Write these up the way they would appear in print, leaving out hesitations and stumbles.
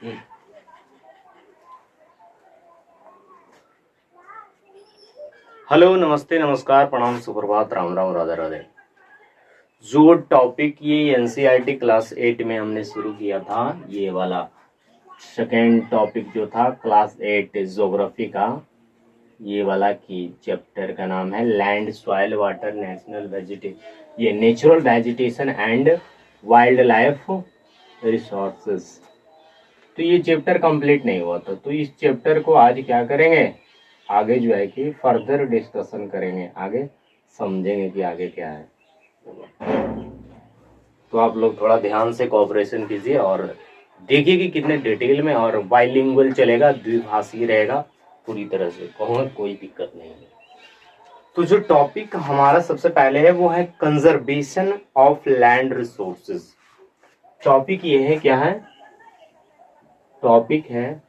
Hello, नमस्ते, नमस्कार, प्रणाम, सुप्रभात, राम राम, राधे राधे। जो टॉपिक ये एनसीईआरटी क्लास 8 में हमने शुरू किया था, ये वाला सेकेंड टॉपिक जो था क्लास 8 ज्योग्राफी का, ये वाला की चैप्टर का नाम है लैंड, सॉइल, वाटर, ये natural vegetation and wild life resources. तो ये चैप्टर कंप्लीट नहीं हुआ था, तो इस चैप्टर को आज क्या करेंगे, आगे जो है कि फर्दर डिस्कशन करेंगे, आगे समझेंगे कि आगे क्या है। तो आप लोग थोड़ा ध्यान से कोऑपरेशन कीजिए और देखिए कि कितने डिटेल में, और बाइलिंगुअल चलेगा, द्विभाषी रहेगा पूरी तरह से, कोई दिक्कत नहीं है। तो जो टॉपिक हमारा सबसे पहले है वो है conservation of land resources. Topic ये है, क्या है टॉपिक है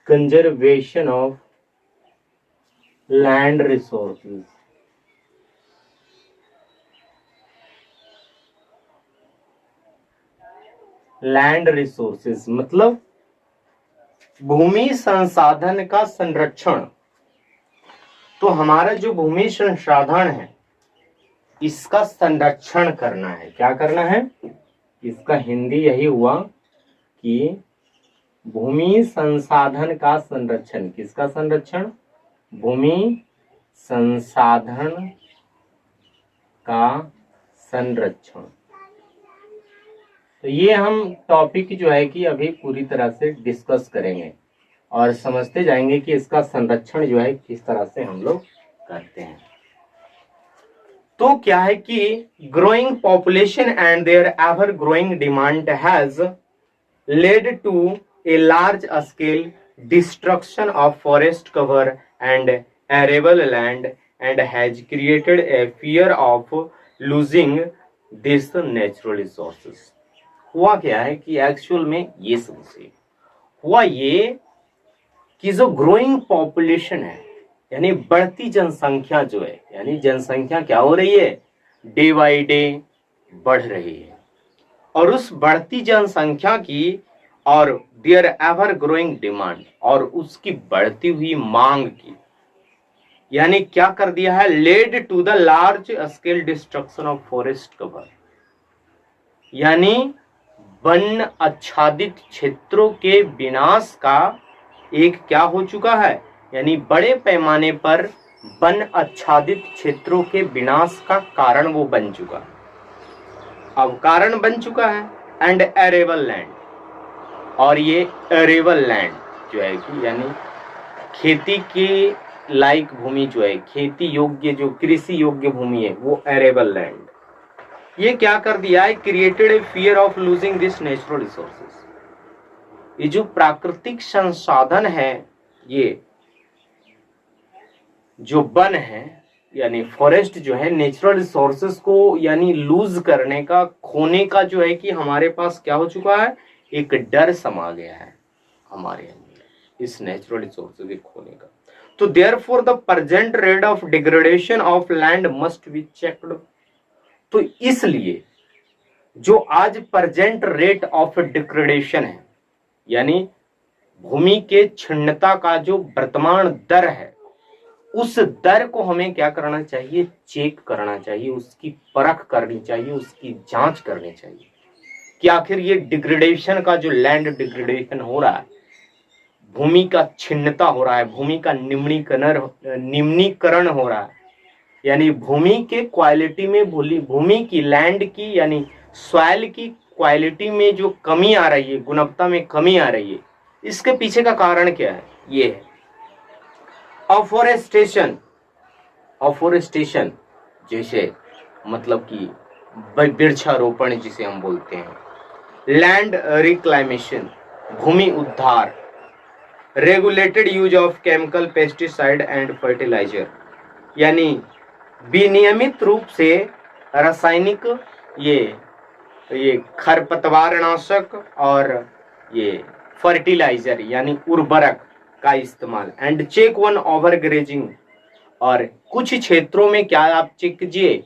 conservation of land resources. Land resources मतलब भूमि संसाधन का संरक्षण। तो हमारा जो भूमि संसाधन है इसका संरक्षण करना है। क्या करना है, इसका हिंदी यही हुआ कि भूमि संसाधन का संरक्षण। किसका संरक्षण, भूमि संसाधन का संरक्षण। तो ये हम टॉपिक जो है कि अभी पूरी तरह से डिस्कस करेंगे और समझते जाएंगे कि इसका संरक्षण जो है किस तरह से हम लोग करते हैं। तो क्या है कि growing population and their ever growing demand has led to a large scale destruction of forest cover and arable land and has created a fear of losing this natural resources। हुआ क्या है कि एक्चुअल में ये समझिए, हुआ ये कि जो ग्रोइंग पॉपुलेशन है यानी बढ़ती जनसंख्या जो है, यानी जनसंख्या क्या हो रही है, डे बाई डे बढ़ रही है, और उस बढ़ती जनसंख्या की और देयर एवर ग्रोइंग डिमांड और उसकी बढ़ती हुई मांग की, यानी क्या कर दिया है, led to the large scale destruction of forest cover, यानी वन आच्छादित क्षेत्रों के विनाश का एक क्या हो चुका है, यानी बड़े पैमाने पर वन आच्छादित क्षेत्रों के विनाश का कारण वो बन चुका है, अब कारण बन चुका है। एंड एरेबल लैंड, और ये एरेबल लैंड जो है कि यानी खेती के लायक भूमि जो है, खेती योग्य जो कृषि योग्य भूमि है वो एरेबल लैंड, ये क्या कर दिया है, created a fear of losing this natural resources. ये जो प्राकृतिक संसाधन है, ये जो वन है यानी फॉरेस्ट जो है, नेचुरल रिसोर्सेज को यानी लूज करने का, खोने का जो है कि हमारे पास क्या हो चुका है, एक डर समा गया है हमारे अंदर इस नेचुरल रिसोर्सेज के खोने का। तो therefore the present rate of degradation of land must be checked। तो इसलिए जो आज प्रेजेंट रेट ऑफ डिग्रेडेशन है, यानी भूमि के क्षीणता का जो वर्तमान दर है, उस दर को हमें क्या करना चाहिए, चेक करना चाहिए, उसकी परख करनी चाहिए, उसकी जांच करनी चाहिए कि आखिर ये डिग्रेडेशन का जो लैंड डिग्रेडेशन हो रहा है, भूमि का छिन्नता हो रहा है, भूमि का निम्नीकरण हो रहा है, यानी भूमि के क्वालिटी में, भूमि की लैंड की यानी सॉइल की क्वालिटी में जो कमी आ रही है, गुणवत्ता में कमी आ रही है, इसके पीछे का कारण क्या है, ये है अफोरेस्टेशन। अफोरेस्टेशन जैसे मतलब कि वृक्षारोपण जिसे हम बोलते हैं, लैंड रिक्लाइमेशन भूमि उद्धार, regulated use of chemical pesticide and fertiliser, यानी विनियमित रूप से रासायनिक ये खरपतवारनाशक और ये फर्टिलाइजर यानी उर्वरक का इस्तेमाल, and check on overgrazing, और कुछ क्षेत्रों में क्या आप चेक कीजिए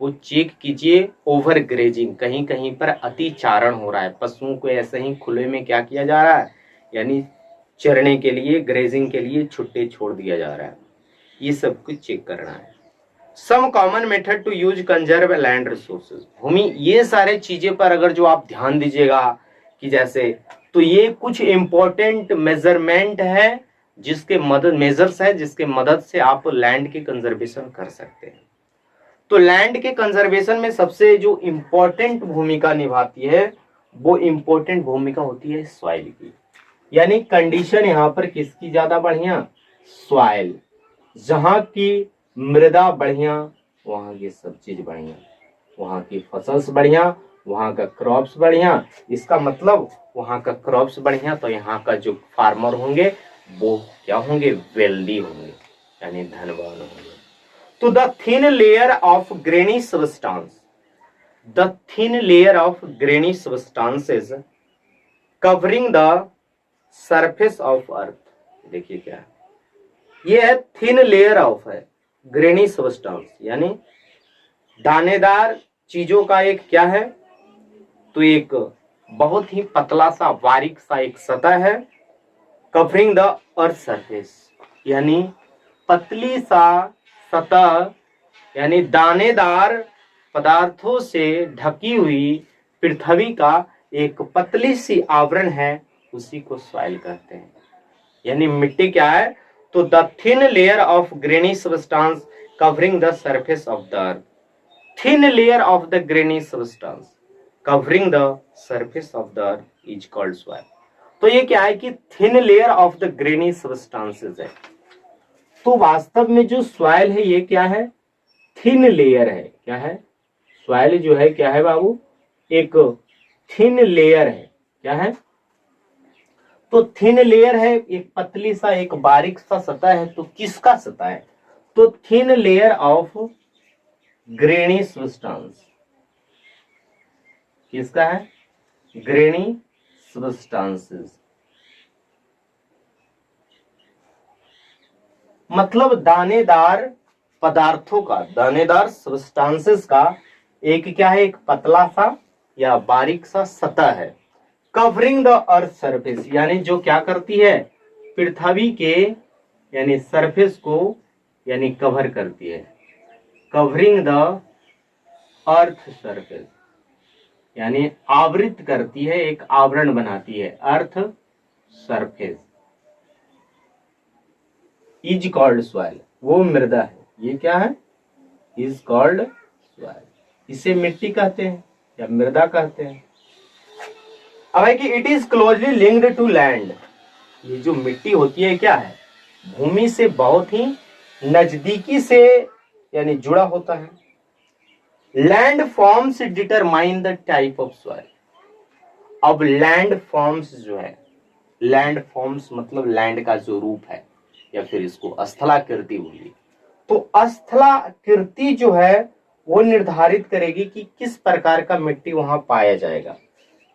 वो चेक कीजिए ओवर ग्रेजिंग, कहीं कहीं पर अतिचारण हो रहा है, पशुओं को ऐसे ही खुले में क्या किया जा रहा है, यानी चरने के लिए, ग्रेजिंग के लिए छुट्टे छोड़ दिया जा रहा है, ये सब कुछ चेक करना है। Some common method to use conserve land resources, भूमि, ये सारे चीजें पर अगर जो आप ध्यान दीजिएगा कि जैसे, तो ये कुछ इंपॉर्टेंट मेजरमेंट है जिसके मदद, मेजर्स है जिसके मदद से आप लैंड के कंजर्वेशन कर सकते हैं। तो लैंड के कंजर्वेशन में सबसे जो इंपॉर्टेंट भूमिका निभाती है, वो इंपॉर्टेंट भूमिका होती है सॉइल की, यानी कंडीशन यहाँ पर किसकी ज्यादा बढ़िया, सॉइल, जहां की मृदा बढ़िया वहां की सब चीज बढ़िया, वहां की फसल्स बढ़िया, वहां का क्रॉप्स बढ़िया, इसका मतलब वहां का क्रॉप्स बढ़िया तो यहाँ का जो फार्मर होंगे वो क्या होंगे, वेल्दी होंगे, यानी धनवान होंगे। तो the thin layer of granny substance, the thin layer of granny substances covering the surface of earth, देखिए क्या है, ये है थिन लेयर ऑफ है ग्रेनी सबस्टांस, यानी दानेदार चीजों का एक क्या है, तो एक बहुत ही पतला सा बारीक सा एक सतह है, कवरिंग द अर्थ सरफेस, यानी पतली सा सतह, यानी दानेदार पदार्थों से ढकी हुई पृथ्वी का एक पतली सी आवरण है, उसी को सॉइल कहते हैं। यानी मिट्टी क्या है, तो the thin layer of granny substance covering the surface of the earth, thin layer of the granny substance covering the surface of the earth is called soil. तो ये क्या है कि thin layer of the granny substances है। तो वास्तव में जो सॉइल है ये क्या है, थिन लेयर है, क्या है, सॉइल जो है क्या है बाबू, एक थिन लेयर है, क्या है, तो थिन लेयर है, एक पतली सा एक बारीक सा सतह है, तो किसका सतह है, तो thin layer of granny substance, किसका है, ग्रेनी सबस्टांसेस, मतलब दानेदार पदार्थों का, दानेदार सबस्टांसेस का एक क्या है, एक पतला सा या बारीक सा सतह है, कवरिंग द अर्थ सरफेस, यानी जो क्या करती है, पृथ्वी के यानी सरफेस को यानी कवर करती है, कवरिंग द अर्थ सरफेस, यानी आवृत करती है, एक आवरण बनाती है, earth surface is called soil, वो मृदा है, ये क्या है, इज कॉल्ड सॉइल, इसे मिट्टी कहते हैं या मृदा कहते हैं। अब है कि it is closely linked to land, ये जो मिट्टी होती है क्या है, भूमि से बहुत ही नजदीकी से यानी जुड़ा होता है। Land forms determine the type of soil, अब लैंड फॉर्म्स जो है, लैंड फॉर्म्स मतलब लैंड का जो रूप है, या फिर इसको स्थलाकृति बोलिए, तो स्थलाकृति जो है वो निर्धारित करेगी कि किस प्रकार का मिट्टी वहां पाया जाएगा।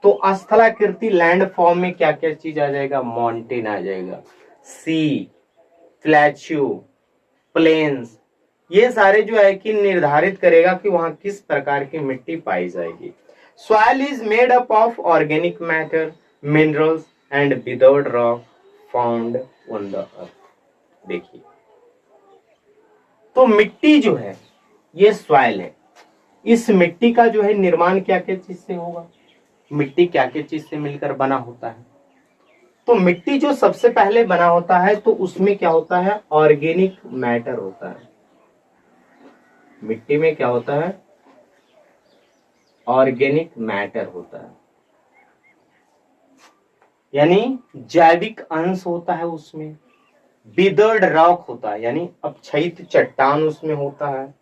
तो स्थलाकृति लैंड फॉर्म में क्या क्या चीज आ जाएगा, माउंटेन आ जाएगा, सी, प्लेट्यू, प्लेन्स, ये सारे जो है कि निर्धारित करेगा कि वहां किस प्रकार की मिट्टी पाई जाएगी। Soil is made up of organic matter, minerals and without rock found on the earth. देखिए, तो मिट्टी जो है ये सॉइल है, इस मिट्टी का जो है निर्माण क्या क्या चीज से होगा, मिट्टी क्या क्या चीज से मिलकर बना होता है, तो मिट्टी जो सबसे पहले बना होता है तो उसमें क्या होता है, ऑर्गेनिक मैटर होता है, मिट्टी में क्या होता है, ऑर्गेनिक मैटर होता है, यानी जैविक अंश होता है उसमें, विदर्ड रॉक होता है, यानी अपक्षयित चट्टान उसमें होता है।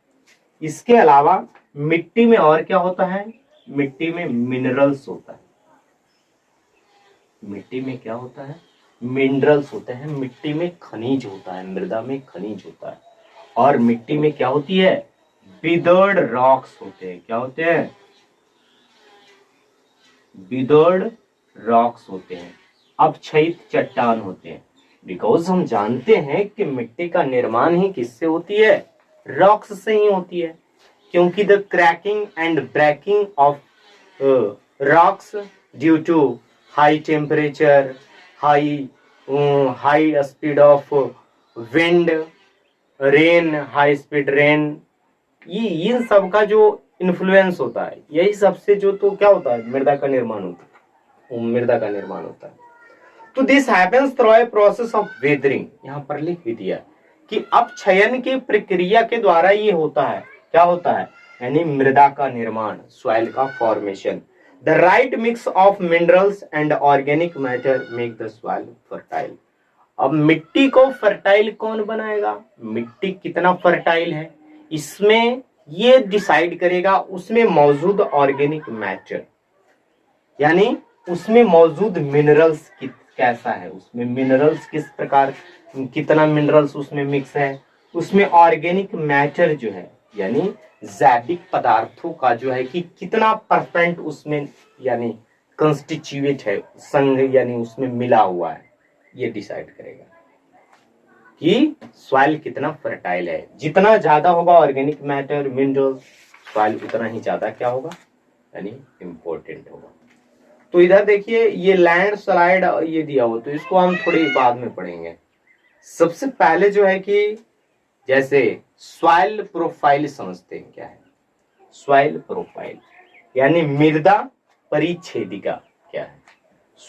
इसके अलावा मिट्टी में और क्या होता है, मिट्टी में मिनरल्स होता है, मिट्टी में क्या होता है, मिनरल्स होते हैं, मिट्टी में खनिज होता है, मृदा में खनिज होता है, और मिट्टी में क्या होती है, विदर्ड रॉक्स होते हैं, क्या होते हैं, विदर्ड रॉक्स होते हैं, अपक्षयित चट्टान होते हैं। बिकॉज हम जानते हैं कि मिट्टी का निर्माण ही किससे होती है, रॉक्स से ही होती है। क्योंकि the cracking and breaking of rocks due to high temperature, high speed of wind, rain, high speed rain, ये इन सब का जो इन्फ्लुएंस होता है, यही सबसे जो तो क्या होता है, मृदा का निर्माण होता है, मृदा का निर्माण होता है। तो this happens through a process of weathering, यहाँ पर लिख भी दिया कि अपक्षयन की प्रक्रिया के द्वारा ये होता है, क्या होता है, यानी मृदा का निर्माण, सॉइल का formation. The right mix of minerals and organic matter make the soil fertile. अब मिट्टी को फर्टाइल कौन बनाएगा, मिट्टी कितना फर्टाइल है, इसमें ये डिसाइड करेगा उसमें मौजूद ऑर्गेनिक मैटर, यानी उसमें मौजूद मिनरल्स कैसा है, उसमें मिनरल्स किस प्रकार, कितना मिनरल्स उसमें मिक्स है, उसमें ऑर्गेनिक मैटर जो है यानी जैविक पदार्थों का जो है कि कितना परसेंट उसमें यानी कंस्टिट्यूएट है, संग यानी उसमें मिला हुआ है, ये डिसाइड करेगा कि सॉइल कितना फर्टाइल है। जितना ज्यादा होगा ऑर्गेनिक मैटर मिनरल, सॉइल उतना ही ज्यादा क्या होगा, यानी इंपॉर्टेंट होगा। तो इधर देखिए ये लैंड स्लाइड ये दिया हो, तो इसको हम थोड़ी बाद में पढ़ेंगे। सबसे पहले जो है कि जैसे सॉइल प्रोफाइल समझते हैं, क्या है सॉइल प्रोफाइल, यानी मृदा परिच्छेदिका क्या है,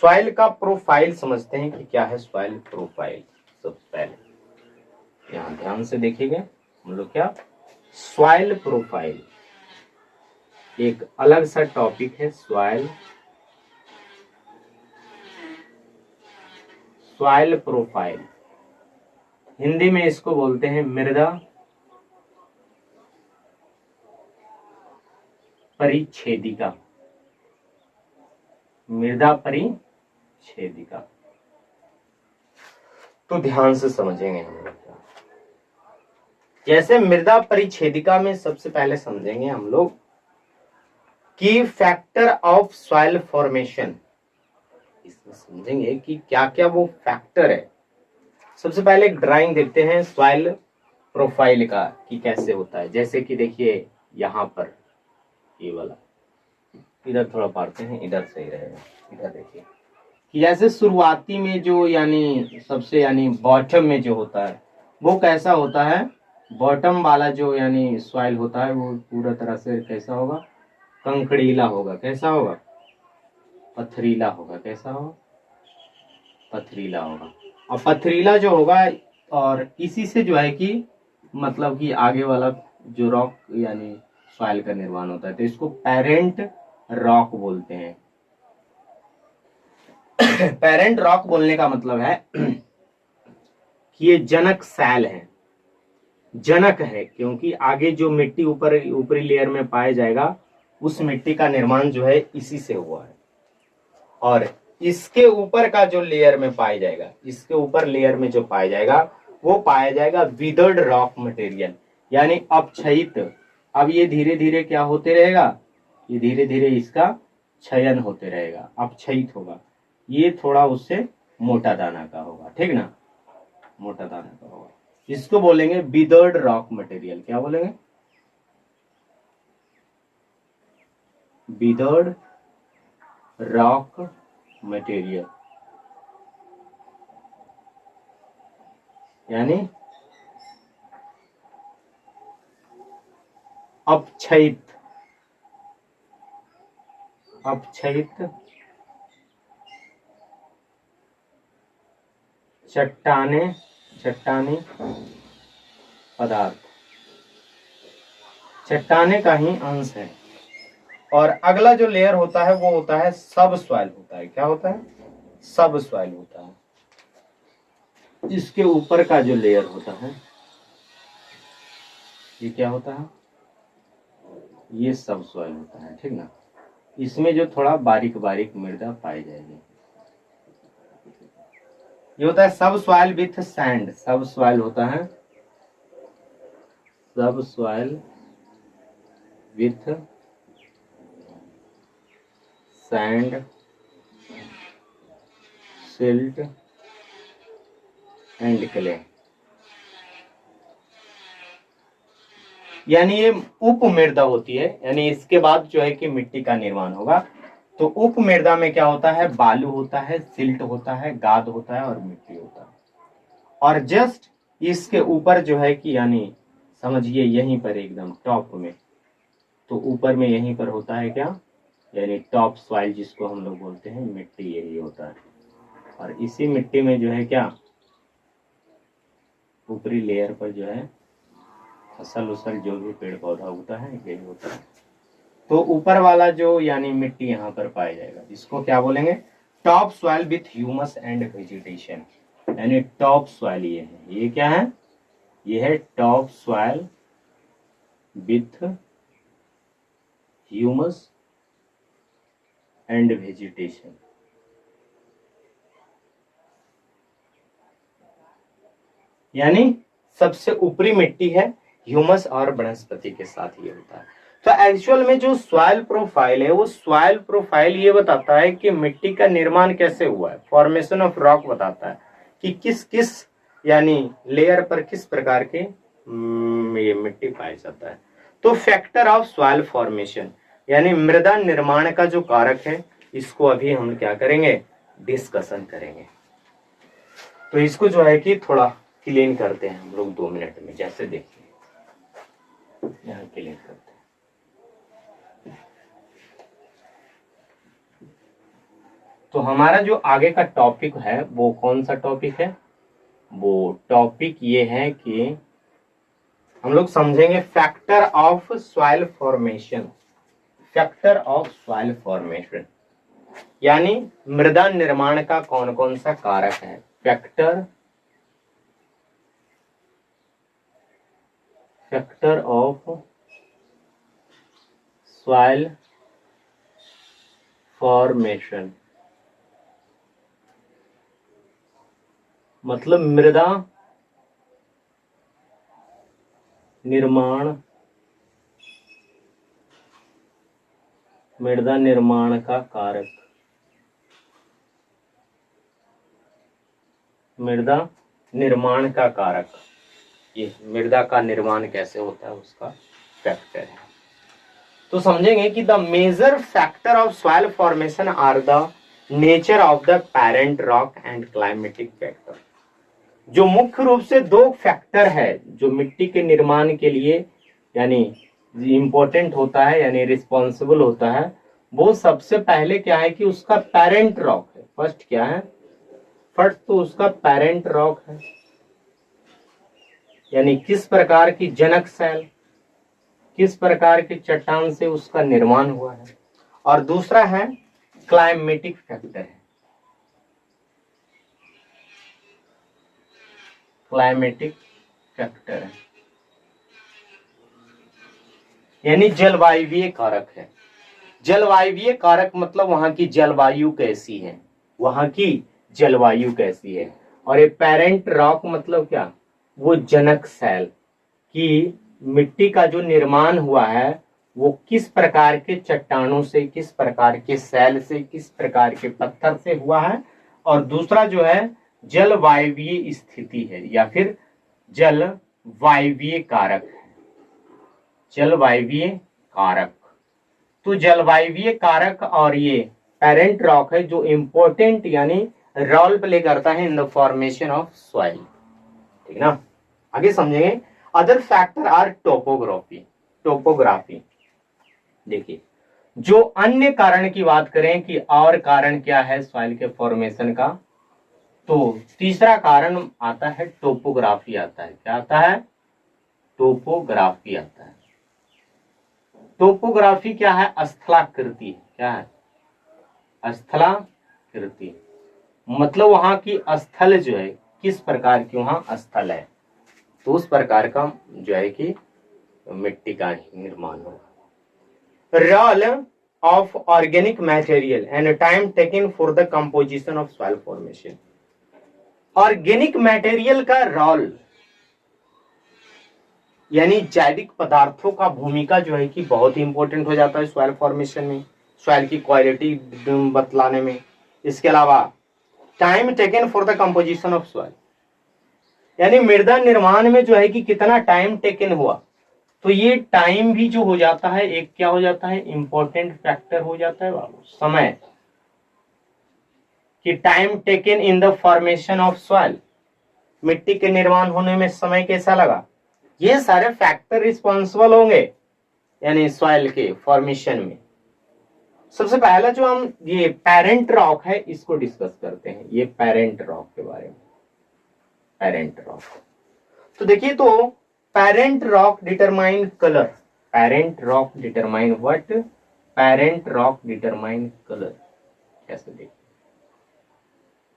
सॉइल का प्रोफाइल समझते हैं कि क्या है सॉइल प्रोफाइल। सबसे पहले यहाँ ध्यान से देखिएगा हम लोग, क्या सॉइल प्रोफाइल एक अलग सा टॉपिक है, सॉइल प्रोफाइल, हिंदी में इसको बोलते हैं मृदा परिच्छेदिका, मृदा परिच्छेदिका। तो ध्यान से समझेंगे हम लोग, जैसे मृदा परिच्छेदिका में सबसे पहले समझेंगे हम लोग कि फैक्टर ऑफ सॉइल फॉर्मेशन, इसमें समझेंगे कि क्या क्या वो फैक्टर है। सबसे पहले एक ड्राइंग देखते हैं सॉइल प्रोफाइल का कि कैसे होता है। जैसे कि देखिए यहाँ पर ये वाला, इधर थोड़ा पढ़ते हैं, इधर सही रहेगा। इधर देखिए कि जैसे शुरुआती में जो यानी सबसे यानी बॉटम में जो होता है वो कैसा होता है, बॉटम वाला जो यानी सॉइल होता है वो पूरा तरह से कैसा होगा, कंकड़ीला होगा। कैसा होगा, पथरीला होगा। कैसा होगा, पथरीला होगा। और पथरीला जो होगा और इसी से जो है कि मतलब कि आगे वाला जो रॉक यानी सॉइल का निर्माण होता है, तो इसको पेरेंट रॉक बोलते हैं। पेरेंट रॉक बोलने का मतलब है कि ये जनक सैल है, जनक है, क्योंकि आगे जो मिट्टी ऊपरी लेयर में पाया जाएगा उस मिट्टी का निर्माण जो है इसी से हुआ है। और इसके ऊपर का जो लेयर में पाया जाएगा, इसके ऊपर लेयर में जो पाया जाएगा वो पाया जाएगा विदर्ड रॉक मटेरियल, यानी अपक्षयित। अब ये धीरे धीरे क्या होते रहेगा, ये धीरे धीरे इसका क्षयन होते रहेगा, अपक्षयित होगा। ये थोड़ा उससे मोटा दाना का होगा, ठीक ना, मोटा दाना का होगा। इसको बोलेंगे विदर्ड रॉक मटेरियल। क्या बोलेंगे, विदर्ड रॉक मटेरियल, यानी अपक्षयित, अपक्षयित चट्टानी पदार्थ, चट्टाने का ही अंश है। और अगला जो लेयर होता है वो होता है सब सॉइल होता है। क्या होता है, सब सॉइल होता है। इसके ऊपर का जो लेयर होता है ये क्या होता है, ये सब सॉइल होता है, ठीक ना। इसमें जो थोड़ा बारीक बारीक मृदा पाई जाएगी, ये होता है सब सॉइल विथ सैंड। सब सॉइल होता है, सब soil with sand, silt and clay. यानी ये उप मृदा होती है, यानी इसके बाद जो है कि मिट्टी का निर्माण होगा। तो उप मृदा में क्या होता है, बालू होता है, सिल्ट होता है, गाद होता है और मिट्टी होता है। और जस्ट इसके ऊपर जो है कि यानी समझिए यहीं पर एकदम टॉप में, तो ऊपर में यहीं पर होता है क्या, यानी टॉप सॉइल जिसको हम लोग बोलते हैं, मिट्टी यही होता है। और इसी मिट्टी में जो है क्या, ऊपरी लेयर पर जो है फसल उसल जो भी पेड़ पौधा उगता है यही होता है। तो ऊपर वाला जो यानी मिट्टी यहाँ पर पाया जाएगा, इसको क्या बोलेंगे, top soil with humus and vegetation. यानी टॉप सॉइल ये है, ये क्या है, ये है top soil with humus and vegetation. यानी सबसे ऊपरी मिट्टी है, ह्यूमस और वनस्पति के साथ ये होता है। तो एक्चुअल में जो सॉइल प्रोफाइल है, वो सॉइल प्रोफाइल ये बताता है कि मिट्टी का निर्माण कैसे हुआ है, फॉर्मेशन ऑफ रॉक बताता है कि किस किस यानी लेयर पर किस प्रकार के ये मिट्टी पाया जाता है। तो फैक्टर ऑफ सॉइल फॉर्मेशन यानी मृदा निर्माण का जो कारक है, इसको अभी हम क्या करेंगे, डिस्कशन करेंगे। तो इसको जो है कि थोड़ा क्लीन करते हैं हम लोग 2 मिनट में, जैसे देखिए यहाँ क्लीन करते हैं। तो हमारा जो आगे का टॉपिक है वो कौन सा टॉपिक है, वो टॉपिक ये है कि हम लोग समझेंगे factor of soil formation. Factor of soil formation यानी मृदा निर्माण का कौन कौन सा कारक है। फैक्टर ऑफ सॉइल फॉर्मेशन मतलब मृदा निर्माण का कारक, मृदा निर्माण का कारक, ये मृदा का निर्माण कैसे होता है उसका फैक्टर है। तो समझेंगे कि the major factor of soil formation are the nature of the parent rock and climatic factor. जो मुख्य रूप से 2 फैक्टर है जो मिट्टी के निर्माण के लिए यानी इंपॉर्टेंट होता है, यानी रिस्पॉन्सिबल होता है, वो सबसे पहले क्या है कि उसका पेरेंट रॉक है। फर्स्ट क्या है, फर्स्ट तो उसका पेरेंट रॉक है, यानी किस प्रकार की जनक शैल, किस प्रकार के चट्टान से उसका निर्माण हुआ है। और दूसरा है क्लाइमेटिक फैक्टर है, क्लाइमेटिक फैक्टर है यानी जलवायुवीय कारक है। जलवायुवीय कारक मतलब वहां की जलवायु कैसी है, वहां की जलवायु कैसी है। और ये पेरेंट रॉक मतलब क्या, वो जनक शैल की मिट्टी का जो निर्माण हुआ है वो किस प्रकार के चट्टानों से, किस प्रकार के शैल से, किस प्रकार के पत्थर से हुआ है। और दूसरा जो है जलवायुवीय स्थिति है या फिर जलवायुवीय कारक है, जलवायुवीय कारक। तो जलवायुवीय कारक और ये पेरेंट रॉक है जो इंपॉर्टेंट यानी रोल प्ले करता है in the formation of soil, ठीक ना। आगे समझेंगे अदर फैक्टर आर टोपोग्राफी। देखिए जो अन्य कारण की बात करें कि और कारण क्या है सॉइल के फॉर्मेशन का, तो तीसरा कारण आता है टोपोग्राफी आता है। क्या आता है, टोपोग्राफी आता है। टोपोग्राफी क्या है, स्थलाकृति। क्या है, स्थलाकृति मतलब वहां की स्थल जो है किस प्रकार की वहां स्थल है, तो उस प्रकार का जो है कि मिट्टी का निर्माण होगा। Role of organic material and time taken for the composition of soil formation. Organic material का रोल यानी जैविक पदार्थों का भूमिका जो है कि बहुत इंपॉर्टेंट हो जाता है सॉइल फॉर्मेशन में, सॉइल की क्वालिटी बतलाने में। इसके अलावा time taken for the composition of soil यानी मृदा निर्माण में जो है कि कितना टाइम टेकन हुआ, तो ये टाइम भी जो हो जाता है एक क्या हो जाता है, इंपॉर्टेंट फैक्टर हो जाता है बाबू, समय, कि time taken in the formation of soil, मिट्टी के निर्माण होने में समय कैसा लगा, ये सारे फैक्टर रिस्पॉन्सिबल होंगे यानी सॉइल के फॉर्मेशन में। सबसे पहला जो हम ये पेरेंट रॉक है इसको डिस्कस करते हैं, ये पेरेंट रॉक के बारे में। पेरेंट रॉक तो देखिए, तो parent rock determine colour, parent rock determine what, parent rock determine colour. कैसे देखिए,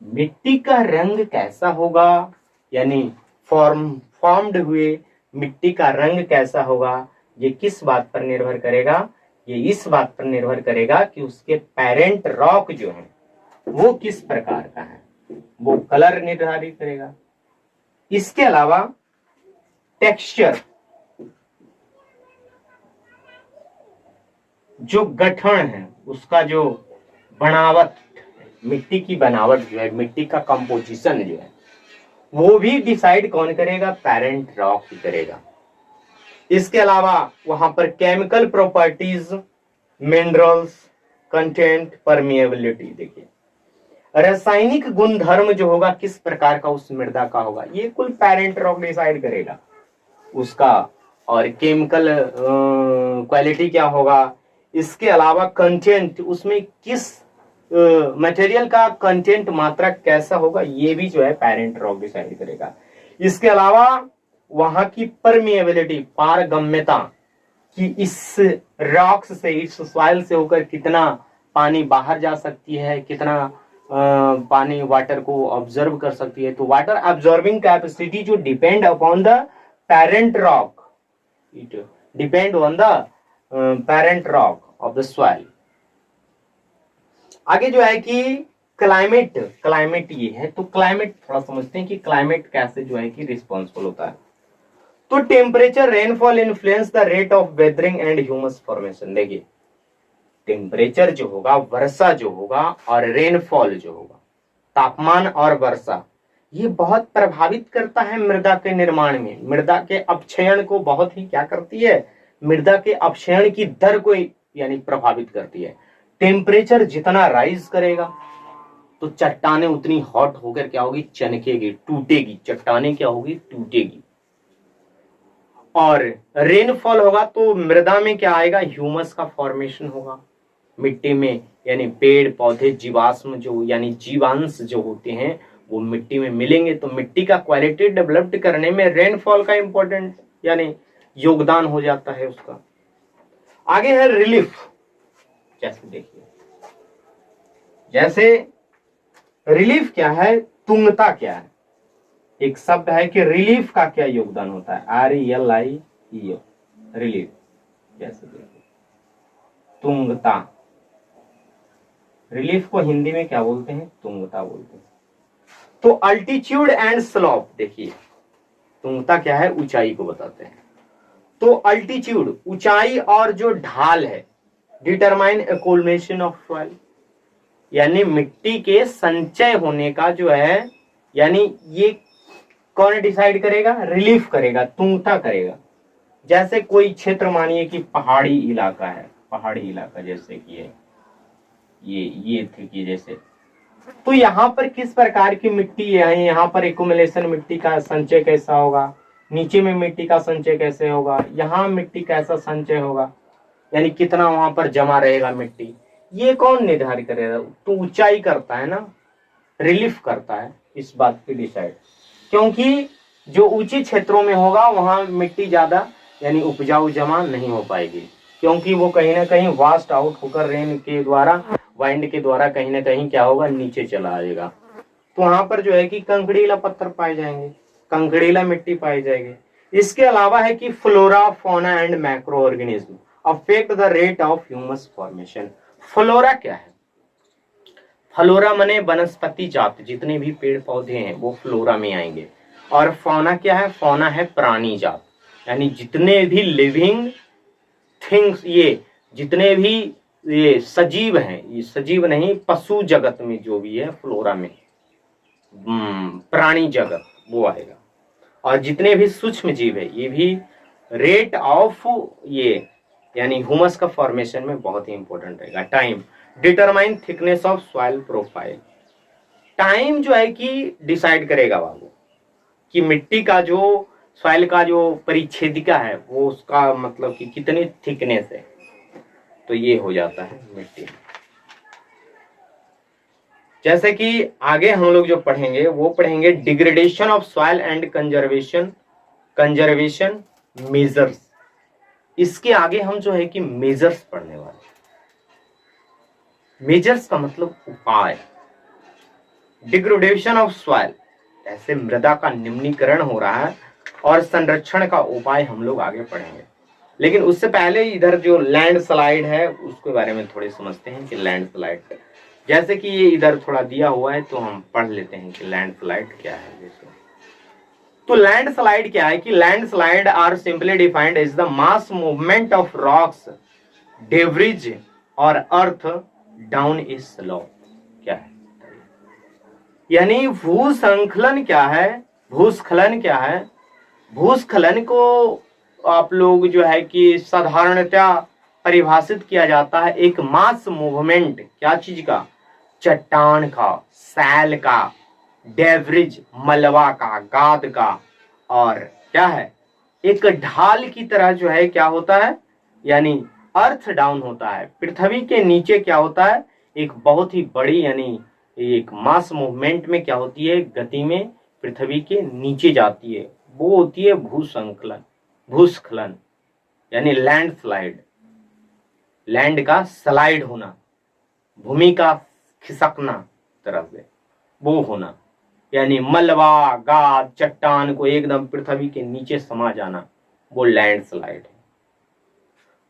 मिट्टी का रंग कैसा होगा, यानी फॉर्म्ड हुए मिट्टी का रंग कैसा होगा, ये किस बात पर निर्भर करेगा, ये इस बात पर निर्भर करेगा कि उसके पेरेंट रॉक जो है वो किस प्रकार का है, वो कलर निर्धारित करेगा। इसके अलावा टेक्सचर, जो गठन है उसका, जो बनावट, मिट्टी की बनावट जो है, मिट्टी का कंपोजिशन जो है, वो भी डिसाइड कौन करेगा, पेरेंट रॉक ही करेगा। इसके अलावा वहां पर chemical properties, minerals content, permeability, देखिए रासायनिक गुणधर्म जो होगा किस प्रकार का उस मृदा का होगा, ये कुल पेरेंट रॉक डिसाइड करेगा उसका। और केमिकल क्वालिटी क्या होगा, इसके अलावा कंटेंट, उसमें किस मटेरियल का कंटेंट, मात्रा कैसा होगा, ये भी जो है पेरेंट रॉक डिसाइड करेगा। इसके अलावा वहां की परमिएबिलिटी, पारगम्यता, कि इस रॉक्स से, इस सॉइल से होकर कितना पानी बाहर जा सकती है, कितना पानी वाटर को ऑब्जर्व कर सकती है। तो वाटर ऑब्जर्विंग कैपेसिटी जो depend upon the parent rock, it depend on the parent rock of the soil. आगे जो है कि क्लाइमेट, क्लाइमेट ये है, तो क्लाइमेट थोड़ा समझते हैं कि क्लाइमेट कैसे जो है कि रिस्पॉन्सिबल होता है। तो temperature, rainfall influence the rate of weathering and humus formation. देखिए टेम्परेचर जो होगा, वर्षा जो होगा, और रेनफॉल जो होगा, तापमान और वर्षा, ये बहुत प्रभावित करता है मृदा के निर्माण में, मृदा के अपक्षयण को बहुत ही क्या करती है, मृदा के अपक्षयण की दर को यानी प्रभावित करती है। टेम्परेचर जितना राइज करेगा तो चट्टाने उतनी हॉट होकर क्या होगी, चनकेगी, टूटेगी, चट्टाने क्या होगी, टूटेगी। और रेनफॉल होगा तो मृदा में क्या आएगा, ह्यूमस का फॉर्मेशन होगा मिट्टी में, यानी पेड़ पौधे, जीवाश्म जो यानी जीवांश जो होते हैं वो मिट्टी में मिलेंगे, तो मिट्टी का क्वालिटी डेवलप करने में रेनफॉल का इंपॉर्टेंट यानी योगदान हो जाता है उसका। आगे है रिलीफ। जैसे देखिए, जैसे रिलीफ क्या है, तुंगता क्या है, एक शब्द है कि रिलीफ का क्या योगदान होता है, RELIEF, रिलीफ। जैसे देखिए तुंगता, रिलीफ को हिंदी में क्या बोलते हैं, तुंगता बोलते हैं। तो अल्टीट्यूड एंड स्लोप, देखिए तुंगता क्या है, ऊंचाई को बताते हैं। तो अल्टीट्यूड, ऊंचाई, और जो ढाल है, डिटरमाइन एक्यूमुलेशन ऑफ सॉइल, यानी मिट्टी के संचय होने का जो है, यानी ये कौन डिसाइड करेगा, रिलीफ करेगा, तुंगता करेगा। जैसे कोई क्षेत्र मानिए कि पहाड़ी इलाका है, पहाड़ी इलाका जैसे कि ये थे कि जैसे, तो यहाँ पर किस प्रकार की मिट्टी है, यहाँ पर एक्यूमुलेशन, मिट्टी का संचय कैसा होगा, नीचे में मिट्टी का संचय कैसे होगा, यहाँ मिट्टी कैसा संचय होगा, यानी कितना वहां पर जमा रहेगा मिट्टी, ये कौन निर्धारित करेगा, तो ऊंचाई करता है ना, रिलीफ करता है इस बात की डिसाइड। क्योंकि जो ऊंचे क्षेत्रों में होगा वहां मिट्टी ज्यादा यानी उपजाऊ जमा नहीं हो पाएगी, क्योंकि वो कहीं ना कहीं वास्ट आउट होकर रेन के द्वारा, वाइंड के द्वारा कहीं ना कहीं क्या होगा, नीचे चला आएगा। तो वहां पर जो है कि कंकड़ीला पत्थर पाए जाएंगे, कंकड़ीला मिट्टी पाई जाएगी। इसके अलावा है कि flora, fauna and macro organism affect the rate of humus formation. Flora क्या है, फ्लोरा माने वनस्पति जात, जितने भी पेड़ पौधे हैं वो फ्लोरा में आएंगे। और फौना क्या है, फौना है प्राणी जात, यानी जितने भी लिविंग थिंग्स, ये जितने भी ये सजीव हैं, ये सजीव नहीं, पशु जगत में जो भी है फ्लोरा में, प्राणी जगत वो आएगा। और जितने भी सूक्ष्म जीव है ये भी रेट ऑफ ये यानी ह्यूमस का फॉर्मेशन में बहुत ही इंपॉर्टेंट रहेगा। Time determine thickness of soil profile, time जो है कि डिसाइड करेगा बाबू कि मिट्टी का जो सॉइल का जो परिच्छेदिका है वो उसका मतलब कि कितनी थिकनेस है, तो ये हो जाता है मिट्टी। जैसे कि आगे हम लोग जो पढ़ेंगे वो पढ़ेंगे degradation of soil and conservation measures. इसके आगे हम जो है कि मेजर्स पढ़ने वाले। मेजर्स का मतलब उपाय। डिग्रेडेशन ऑफ सॉइल, ऐसे मृदा का निम्नीकरण हो रहा है, और संरक्षण का उपाय हम लोग आगे पढ़ेंगे। लेकिन उससे पहले इधर जो लैंडस्लाइड है उसके बारे में थोड़े समझते हैं कि लैंडस्लाइड, जैसे कि ये इधर थोड़ा दिया हुआ है तो हम पढ़ लेते हैं कि लैंडस्लाइड क्या है। जैसे तो लैंडस्लाइड क्या है कि landslide are simply defined as the mass movement of rocks, debris और अर्थ डाउन ए स्लोप। क्या है यानी भूसंखलन क्या है, भूस्खलन क्या है? भूस्खलन को आप लोग जो है कि साधारणतया परिभाषित किया जाता है एक मास मूवमेंट, क्या चीज का? चट्टान का, सैल का, डेब्रिज मलबा का, गाद का, और क्या है एक ढाल की तरह जो है क्या होता है, यानी अर्थ डाउन होता है, पृथ्वी के नीचे क्या होता है, एक बहुत ही बड़ी यानी एक मास मूवमेंट में क्या होती है, गति में पृथ्वी के नीचे जाती है, वो होती है भूसंकलन, भूस्खलन यानी लैंडस्लाइड। लैंड का स्लाइड होना, भूमि का खिसकना तरह से वो होना, यानी मलबा गाद चट्टान को एकदम पृथ्वी के नीचे समा जाना, वो लैंडस्लाइड है।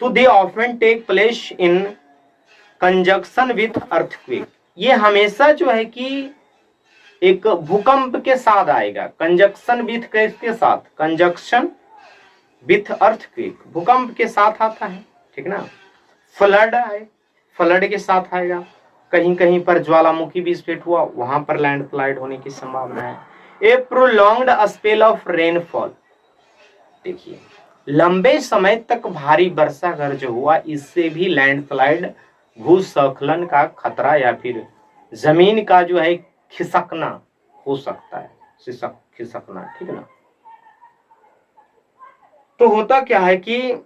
तो they often take place in conjunction with earthquake, ये हमेशा जो है कि एक भूकंप के साथ आएगा। कंजक्शन विथ किसके साथ? कंजक्शन विथ अर्थक्वेक, भूकंप के साथ आता है, ठीक ना। फ्लड आए, फ्लड के साथ आएगा। कहीं कहीं पर ज्वालामुखी भी स्प्लिट हुआ, वहां पर लैंडस्लाइड होने की संभावना है। ए प्रोलॉन्ग्ड स्पेल ऑफ रेनफॉल, देखिए लंबे समय तक भारी वर्षा अगर जो हुआ, इससे भी लैंडस्लाइड भूस्खलन का खतरा या फिर जमीन का जो है खिसकना हो सकता है, खिसकना, ठीक ना। तो होता क्या है कि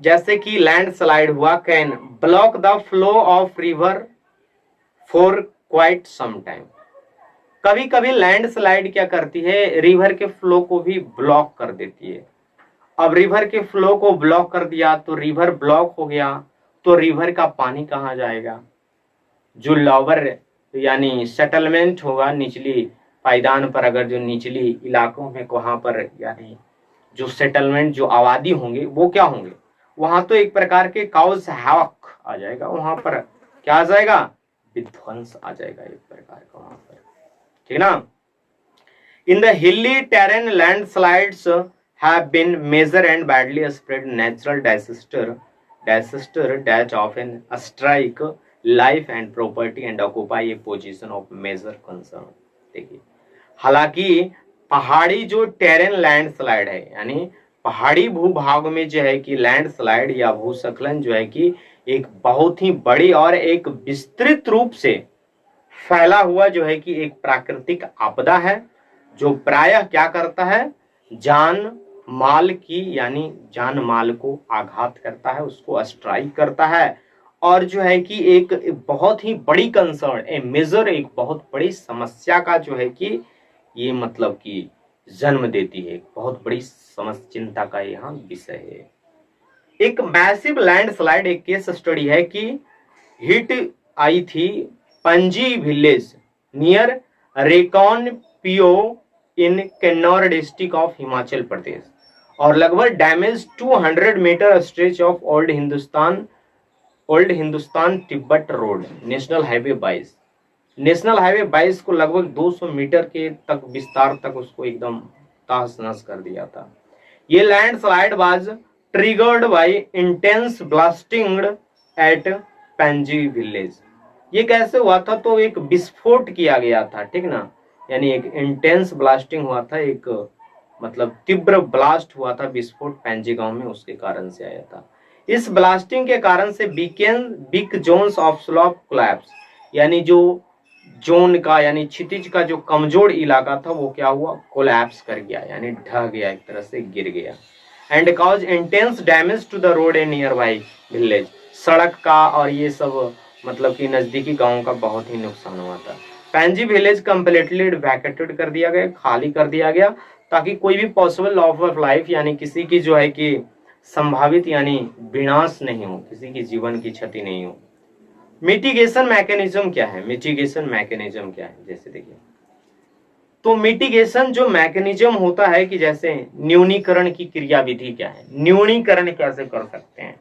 जैसे कि लैंडस्लाइड हुआ, can block the flow of river for quite some time, कभी कभी लैंडस्लाइड क्या करती है, रिवर के फ्लो को भी ब्लॉक कर देती है। अब रिवर के फ्लो को ब्लॉक कर दिया तो रिवर ब्लॉक हो गया, तो रिवर का पानी कहाँ जाएगा? जो लोअर यानी सेटलमेंट होगा निचली पायदान पर, अगर जो निचली इलाकों में वहां पर यानी जो सेटलमेंट जो आबादी होंगे वो क्या होंगे, वहां तो एक प्रकार के काउज हैवक आ जाएगा, वहां पर क्या आ जाएगा? विध्वंस आ जाएगा एक प्रकार का वहां पर, ठीक ना। In the hilly terrain landslides have been measured and badly spread natural disaster that often strike life and property and occupy a position of major concern। देखिए हालांकि पहाड़ी जो टेरेन लैंडस्लाइड है, यानी पहाड़ी भूभाग में जो है कि लैंडस्लाइड या भूस्खलन जो है कि एक बहुत ही बड़ी और एक विस्तृत रूप से फैला हुआ जो है कि एक प्राकृतिक आपदा है, जो प्रायः क्या करता है, जान माल की यानी जान माल को आघात करता है, उसको स्ट्राइक करता है, और जो है कि एक बहुत ही बड़ी कंसर्न, ए मेजर, एक बहुत बड़ी समस्या का जो है कि ये मतलब कि जन्म देती है, बहुत बड़ी समस्या, चिंता का यहाँ विषय है। एक मैसिव लैंडस्लाइड एक केस स्टडी है कि हिट आई थी पंजी village near Reckong Peo in Kinnaur district of Himachal Pradesh, और लगभग damage 200 metre stretch of old Hindustan Tibet road, national highway 22, national highway 22 को लगभग 200 मीटर के तक विस्तार तक उसको एकदम तहस नहस कर दिया था। ये landslide was triggered by intense blasting at Pangi village. ये कैसे हुआ था? तो एक विस्फोट किया गया था, ठीक ना, यानी एक इंटेंस ब्लास्टिंग हुआ था एक मतलब तीव्र ब्लास्ट हुआ था, विस्फोट पैंजी गांव में, उसके कारण से आया था। इस ब्लास्टिंग के कारण से big zones of slope collapse, यानी जो जोन का यानी क्षितिज का जो कमजोर इलाका था वो क्या हुआ, कोलैप्स कर गया, यानी ढह गया, एक तरह से गिर गया। And cause intense damage to the road and nearby village, सड़क का और ये सब मतलब कि नजदीकी गांव का बहुत ही नुकसान हुआ था। पैंजी विलेज कंप्लीटली वैकेटेड कर दिया गया, खाली कर दिया गया, ताकि कोई भी पॉसिबल लॉस ऑफ लाइफ यानी किसी की जो है कि संभावित यानी विनाश नहीं हो, किसी की जीवन की क्षति नहीं हो। मिटिगेशन मैकेनिज्म क्या है, मिटिगेशन मैकेनिज्म क्या है, जैसे देखिए तो मिटिगेशन जो मैकेनिज्म होता है कि जैसे न्यूनीकरण की क्रियाविधि क्या है, न्यूनीकरण कैसे कर सकते हैं,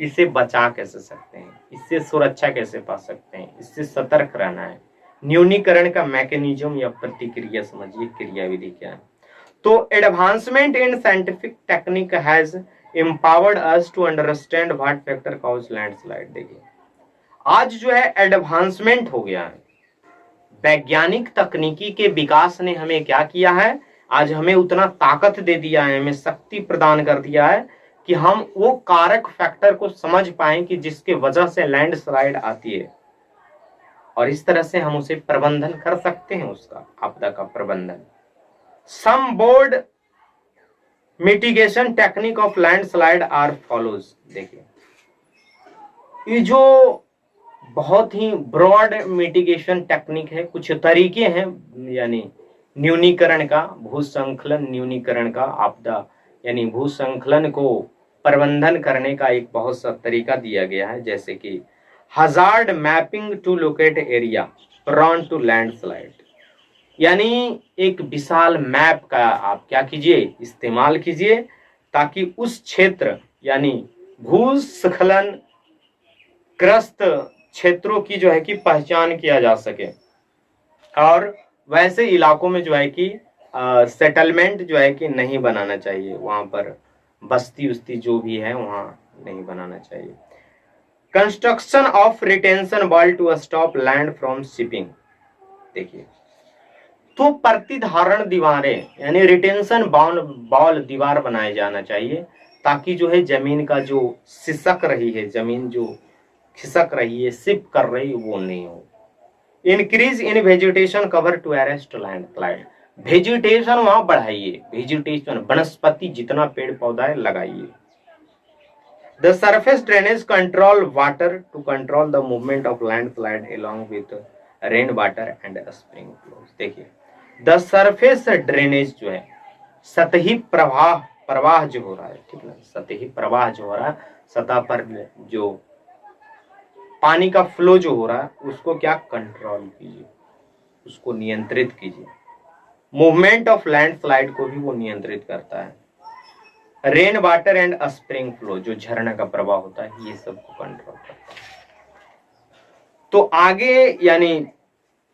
इससे बचा कैसे सकते हैं, इससे सुरक्षा कैसे पा सकते हैं, इससे सतर्क रहना है। न्यूनीकरण का मैकेनिज्म या प्रतिक्रिया समझिए, क्रियाविधि क्या है। तो advancement in scientific technique has empowered us to understand what factor cause landslide. देखिए आज जो है एडवांसमेंट हो गया है, वैज्ञानिक तकनीकी के विकास ने हमें क्या किया है, आज हमें उतना ताकत दे दिया है, हमें शक्ति प्रदान कर दिया है कि हम वो कारक फैक्टर को समझ पाए कि जिसके वजह से लैंडस्लाइड आती है, और इस तरह से हम उसे प्रबंधन कर सकते हैं, उसका आपदा का प्रबंधन। Some board mitigation technique of landslide are follows. देखिए ये जो बहुत ही ब्रॉड मिटिगेशन टेक्निक है, कुछ तरीके हैं यानी न्यूनीकरण का, भूसंखलन न्यूनीकरण का, आपदा यानी भूसंखलन को प्रबंधन करने का एक बहुत सा तरीका दिया गया है, जैसे कि hazard mapping to locate area prone to landslide, यानी एक विशाल मैप का आप क्या कीजिए, इस्तेमाल कीजिए, ताकि उस क्षेत्र यानी भूस्खलन ग्रस्त क्षेत्रों की जो है कि पहचान किया जा सके, और वैसे इलाकों में जो है कि सेटलमेंट जो है कि नहीं बनाना चाहिए, वहां पर बस्ती उस्ती जो भी है वहां नहीं बनाना चाहिए। Construction of retention wall to stop land from slipping. देखिए तो प्रतिधारण दीवारें यानी रिटेंशन बॉल दीवार बनाए जाना चाहिए, ताकि जो है जमीन का जो सिसक रही है, जमीन जो खिसक रही है, सिप कर रही है, वो नहीं हो। Increase in vegetation cover to arrest landslide, vegetation वहां बढ़ाइए, वेजिटेशन वनस्पति जितना पेड़ पौधा है लगाइए। The surface drainage control water to control the movement of landslide along with rain water and spring flows. देखिए द सरफेस ड्रेनेज जो है, सतही प्रवाह जो हो रहा है, ठीक है, सतही प्रवाह जो हो रहा है, सतह पर जो पानी का फ्लो जो हो रहा है उसको क्या कंट्रोल कीजिए, उसको नियंत्रित कीजिए। मूवमेंट ऑफ लैंडस्लाइड को भी वो नियंत्रित करता है। Rain water and spring flow, जो झरना का प्रवाह होता है, ये सब को कंट्रोल करता है। तो आगे यानी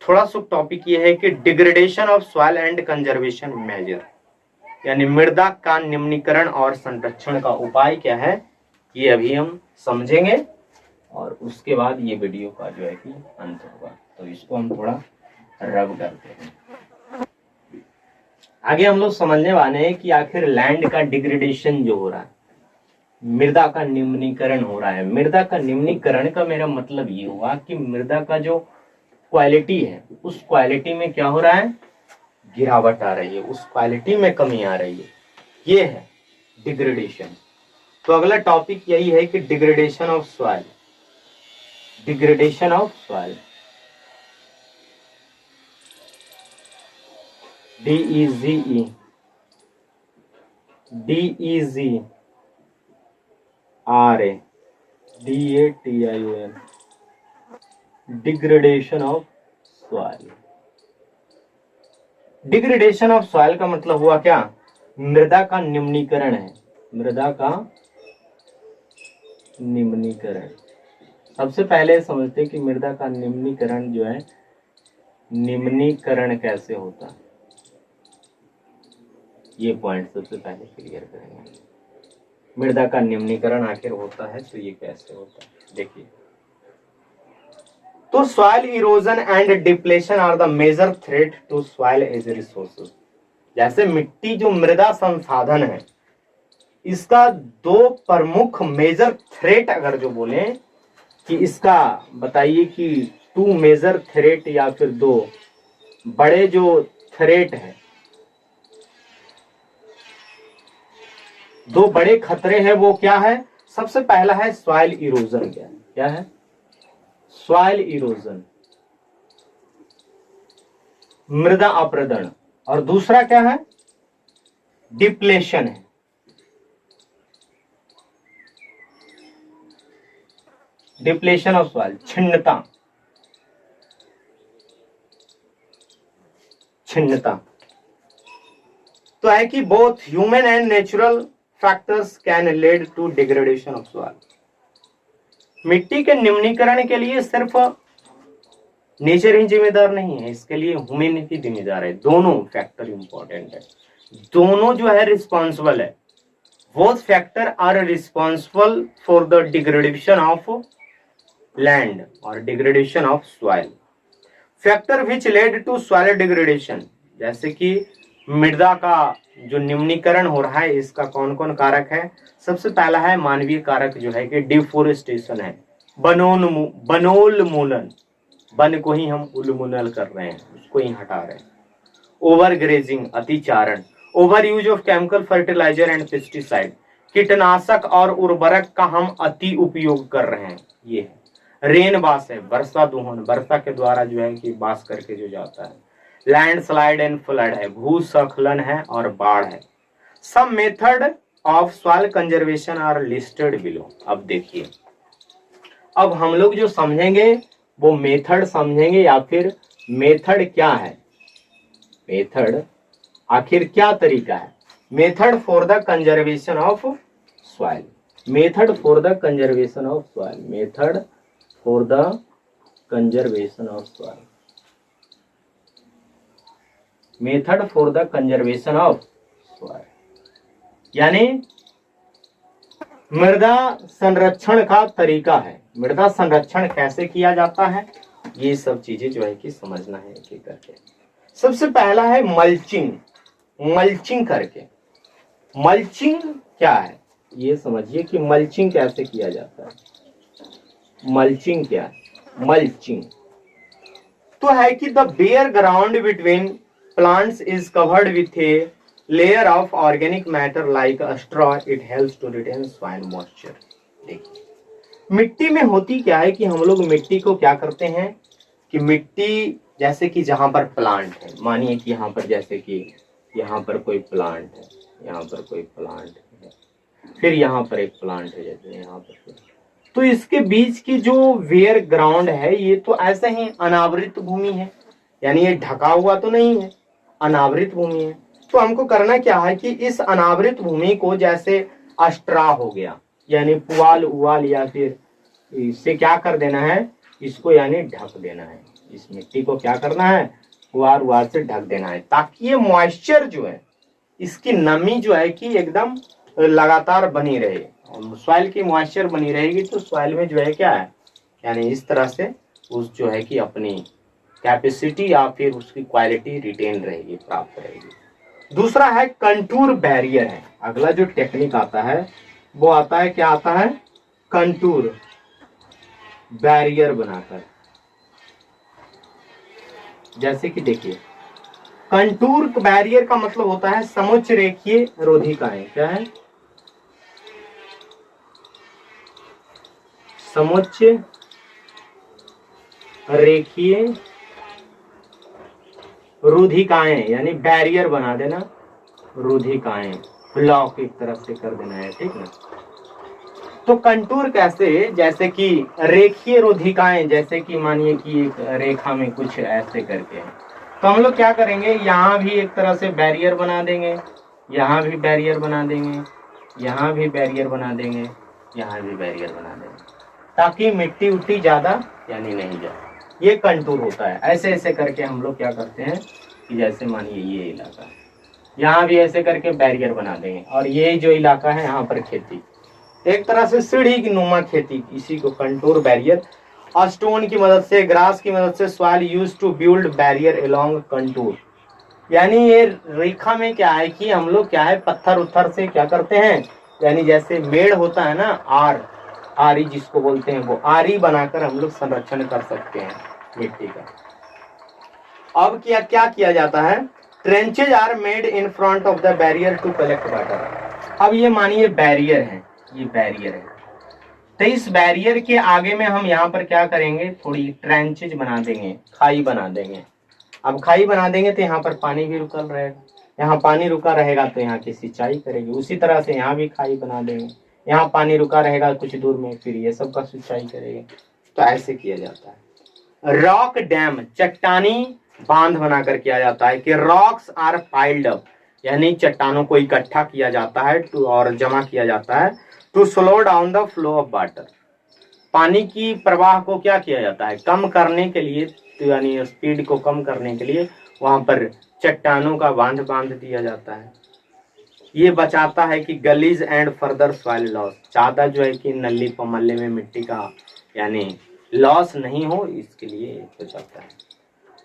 थोड़ा सा टॉपिक ये है कि degradation of soil and conservation measure, यानी मृदा का निम्नीकरण और संरक्षण का उपाय क्या है, ये अभी हम समझेंगे, और उसके बाद ये वीडियो का जो है कि अंत होगा। तो इसको हम थोड़ा रब करते हैं। आगे हम लोग समझने वाले हैं कि आखिर लैंड का डिग्रेडेशन जो हो रहा है, मृदा का निम्नीकरण हो रहा है। मृदा का निम्नीकरण का मेरा मतलब ये हुआ कि मृदा का जो क्वालिटी है, उस क्वालिटी में क्या हो रहा है, गिरावट आ रही है, उस क्वालिटी में कमी आ रही है, ये है डिग्रेडेशन। तो अगला टॉपिक यही है कि degradation of soil, degradation of soil, DEZE, DEGRADATION, degradation of soil. Degradation of soil का मतलब हुआ क्या, मृदा का निम्नीकरण है, मृदा का निम्नीकरण। सबसे पहले समझते हैं कि मृदा का निम्नीकरण जो है, निम्नीकरण कैसे होता है, ये पॉइंट सबसे पहले क्लियर करेंगे। मृदा का निम्नीकरण आखिर होता है तो ये कैसे होता है, देखिए। तो soil erosion and depletion are the major threat to soil as resources, जैसे मिट्टी जो मृदा संसाधन है, इसका दो प्रमुख मेजर थ्रेट अगर जो बोले कि इसका बताइए कि टू मेजर थ्रेट या फिर दो बड़े जो थ्रेट है, दो बड़े खतरे हैं, वो क्या है? सबसे पहला है सॉइल इरोजन। क्या है? सॉइल इरोजन, मृदा अपरदन। और दूसरा क्या है? डिप्लेशन है। डिप्लेशन ऑफ सॉइल, छिन्नता। तो है कि both human and natural factors can lead to degradation of soil. मिट्टी के निम्नीकरण के लिए सिर्फ नेचर ही जिम्मेदार नहीं है, इसके लिए ह्यूमैनिटी जिम्मेदार है। दोनों फैक्टर इंपॉर्टेंट है, दोनों जो है रिस्पॉन्सिबल है। Both factor are responsible for the degradation of land और degradation of soil. Factor which led to soil degradation, जैसे कि मृदा का जो निम्नीकरण हो रहा है, इसका कौन कौन कारक है? सबसे पहला है मानवीय कारक जो है कि डिफोरेस्टेशन है, वनोन्मूलन। वन को ही हम उन्मूलन कर रहे हैं, उसको ही हटा रहे हैं। ओवर ग्रेजिंग, अतिचारण। Overuse of chemical fertilizer and pesticide, कीटनाशक और उर्वरक का हम अति उपयोग कर रहे हैं, ये है। रेन बास है, वर्षा दोहन, वर्षा के द्वारा जो है कि बास करके जो जाता है। लैंड स्लाइड एंड फ्लड है, भूस्खलन है और बाढ़ है। Some method of soil conservation are listed below. अब देखिए, अब हम लोग जो समझेंगे वो मेथड समझेंगे, या फिर मेथड क्या है, मेथड आखिर क्या तरीका है। Method for the conservation of soil, method for the conservation of soil, method for the conservation of soil, method for the conservation of soil, यानी मृदा संरक्षण का तरीका है। मृदा संरक्षण कैसे किया जाता है, ये सब चीजें जो है कि समझना है एक एक करके। सबसे पहला है मल्चिंग, मल्चिंग करके। मल्चिंग क्या है ये समझिए कि मल्चिंग कैसे किया जाता है। मल्चिंग क्या है? मल्चिंग तो है कि the bare ground between plants is covered with a layer of organic matter like a straw, it helps to retain soil moisture. देखिए, मिट्टी में होती क्या है कि हम लोग मिट्टी को क्या करते हैं कि मिट्टी जैसे कि जहां पर प्लांट है, मानिए कि यहाँ पर जैसे कि यहाँ पर कोई प्लांट है, यहाँ पर कोई प्लांट है, फिर यहाँ पर एक प्लांट है, जैसे यहाँ पर, तो इसके बीच की जो वेयर ग्राउंड है ये तो ऐसे ही अनावृत भूमि है, यानी ये ढका हुआ तो नहीं है, अनावृत भूमि है। तो हमको करना क्या है कि इस अनावृत भूमि को जैसे अस्ट्रा हो गया, यानी पुआल उवाल या फिर इससे क्या कर देना है, इसको यानी ढक देना है। इस मिट्टी को क्या करना है, पुआल उवाल से ढक देना है, ताकि ये मॉइस्चर जो है, इसकी नमी जो है कि एकदम लगातार बनी रहे। और सॉइल की मॉइस्चर बनी रहेगी तो सॉइल में जो है क्या है, यानी इस तरह से उस जो है कि अपनी कैपेसिटी या फिर उसकी क्वालिटी रिटेन रहेगी, प्राप्त रहेगी। दूसरा है कंटूर बैरियर है। अगला जो टेक्निक आता है वो आता है, क्या आता है, कंटूर बैरियर बनाकर। जैसे कि देखिए, कंटूर बैरियर का मतलब होता है समुच्च रेखीय रोधिकाएं। क्या है? समुच्च रेखीय रोधिकाएं, यानी बैरियर बना देना, रोधिकाएं ब्लॉक एक तरफ से कर देना है, ठीक ना। तो कंटूर कैसे, जैसे कि रेखीय रोधिकाएं, जैसे कि मानिए कि एक रेखा में कुछ ऐसे करके है, तो हम लोग क्या करेंगे, यहाँ भी एक तरह से बैरियर बना देंगे, यहाँ भी बैरियर बना देंगे, यहाँ भी बैरियर बना देंगे, यहाँ भी बैरियर बना देंगे, ताकि मिट्टी उट्टी ज्यादा यानी नहीं जाए। ये कंटूर होता है। ऐसे ऐसे करके हम लोग क्या करते हैं कि जैसे मानिए ये इलाका है, यहाँ भी ऐसे करके बैरियर बना देंगे, और ये जो इलाका है यहाँ पर खेती, एक तरह से सीढ़ी की नुमा खेती, इसी को कंटूर बैरियर। स्टोन की मदद से, ग्रास की मदद से soil use to build barrier along contour. यानी ये रेखा में क्या है कि हम लोग क्या है पत्थर उत्थर से क्या करते हैं, यानी जैसे मेड़ होता है ना, आरी जिसको बोलते हैं, वो आरी बनाकर हम लोग संरक्षण कर सकते हैं मिट्टी का। अब क्या क्या किया जाता है, trenches are made in front of the barrier to collect water. अब ये मानिए बैरियर है, ये बैरियर है, तो इस बैरियर के आगे में हम यहाँ पर क्या करेंगे, थोड़ी ट्रेंचेज बना देंगे, खाई बना देंगे। अब खाई बना देंगे तो यहाँ पर पानी भी रुकल रहेगा, यहाँ पानी रुका रहेगा तो यहाँ की सिंचाई करेगी। उसी तरह से यहाँ भी खाई बना देंगे, यहाँ पानी रुका रहेगा कुछ दूर में, फिर ये सब का सिंचाई करेंगे। तो ऐसे किया जाता है। रॉक डैम, चट्टानी बांध बनाकर किया जाता है कि रॉक्स आर पाइल्ड अप, यानी चट्टानों को इकट्ठा किया जाता है और जमा किया जाता है to slow down the flow of water. पानी की प्रवाह को क्या किया जाता है, कम करने के लिए, तो यानी स्पीड को कम करने के लिए वहां पर चट्टानों का बांध बांध दिया जाता है। ये बचाता है कि गलीज एंड फर्दर सॉइल लॉस, ज्यादा जो है कि नली पमल्ले में मिट्टी का यानी लॉस नहीं हो, इसके लिए बचाता है।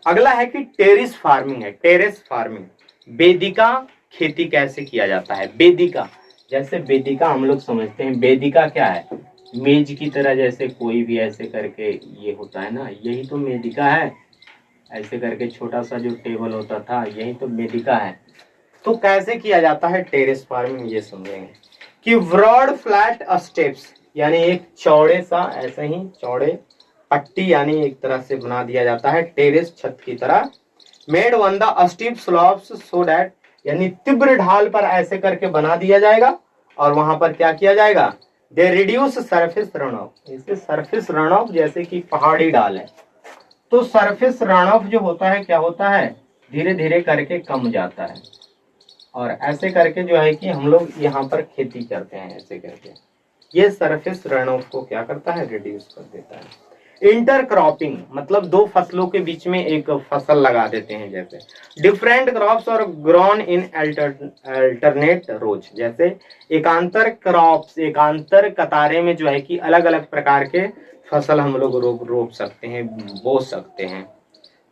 अगला है कि टेरिस फार्मिंग है, टेरेस फार्मिंग, बेदिका खेती कैसे किया जाता है। बेदिका, जैसे बेदिका हम लोग समझते हैं, बेदिका क्या है, मेज की तरह, जैसे कोई भी ऐसे करके ये होता है ना, यही तो वेदिका है। ऐसे करके छोटा सा जो टेबल होता था, यही तो वेदिका है। तो कैसे किया जाता है टेरेस फार्मिंग, ये समझेंगे कि ब्रॉड फ्लैट स्टेप्स, यानी एक चौड़े सा ऐसे ही चौड़े पट्टी यानी एक तरह से बना दिया जाता है टेरेस छत की तरह। Made on the steep slopes so that, यानी तीव्र ढाल पर ऐसे करके बना दिया जाएगा और वहां पर क्या किया जाएगा, they reduce surface run of, इसे सरफेस रन ऑफ, जैसे कि पहाड़ी ढाल है तो सरफेस रन ऑफ जो होता है क्या होता है, धीरे धीरे करके कम जाता है। और ऐसे करके जो है कि हम लोग यहाँ पर खेती करते हैं, ऐसे करके ये सरफेस रन ऑफ को क्या करता है, रिड्यूस कर देता है। इंटरक्रॉपिंग मतलब दो फसलों के बीच में एक फसल लगा देते हैं, जैसे डिफरेंट क्रॉप्स और ग्रोन इन अल्टरनेट रोज, जैसे एकांतर क्रॉप्स, एकांतर कतारे में जो है कि अलग अलग प्रकार के फसल हम लोग रोप सकते हैं, बो सकते हैं,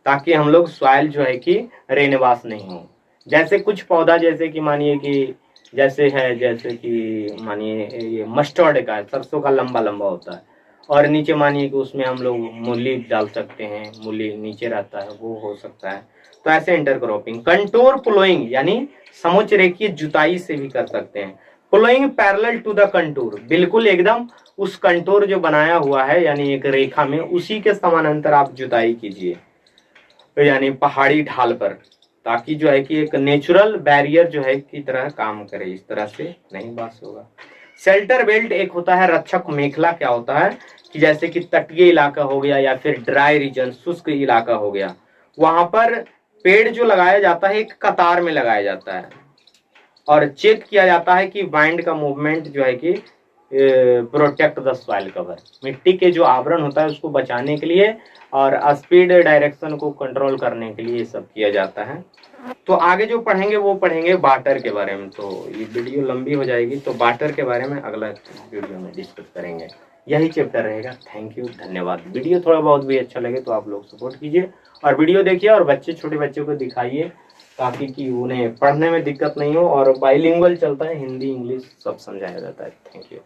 ताकि हम लोग सॉइल जो है कि रेनवास नहीं हो। जैसे कुछ पौधा, जैसे कि मानिए कि जैसे है, जैसे कि मानिए ये मस्टर्ड का है, सरसों का लंबा लंबा होता है, और नीचे मानिए कि उसमें हम लोग मूली डाल सकते हैं, मूली नीचे रहता है, वो हो सकता है। तो ऐसे इंटरक्रॉपिंग। कंटूर प्लोइंग, यानी समुच्च रेखीय जुताई से भी कर सकते हैं। Ploughing parallel to the contour, बिल्कुल एकदम उस कंटूर जो बनाया हुआ है यानी एक रेखा में, उसी के समानांतर आप जुताई कीजिए, यानी पहाड़ी ढाल पर, ताकि जो है कि एक नेचुरल बैरियर जो है की तरह काम करे, इस तरह से नहीं बास होगा। शेल्टर बेल्ट एक होता है रक्षक मेखला, क्या होता है कि जैसे कि तटीय इलाका हो गया या फिर ड्राई रीजन, शुष्क इलाका हो गया, वहां पर पेड़ जो लगाया जाता है एक कतार में लगाया जाता है और चेक किया जाता है कि वाइंड का मूवमेंट जो है कि प्रोटेक्ट द सॉइल कवर, मिट्टी के जो आवरण होता है उसको बचाने के लिए और स्पीड डायरेक्शन को कंट्रोल करने के लिए ये सब किया जाता है। तो आगे जो पढ़ेंगे वो पढ़ेंगे वाटर के बारे में, तो ये वीडियो लंबी हो जाएगी, तो वाटर के बारे में अगला वीडियो में डिस्कस करेंगे, यही चैप्टर रहेगा। थैंक यू, धन्यवाद। वीडियो थोड़ा बहुत भी अच्छा लगे तो आप लोग सपोर्ट कीजिए और वीडियो देखिए और छोटे बच्चों को दिखाइए, ताकि कि उन्हें पढ़ने में दिक्कत नहीं हो, और बाइलिंगुअल चलता है, हिंदी इंग्लिश सब समझाया जाता है। Thank you.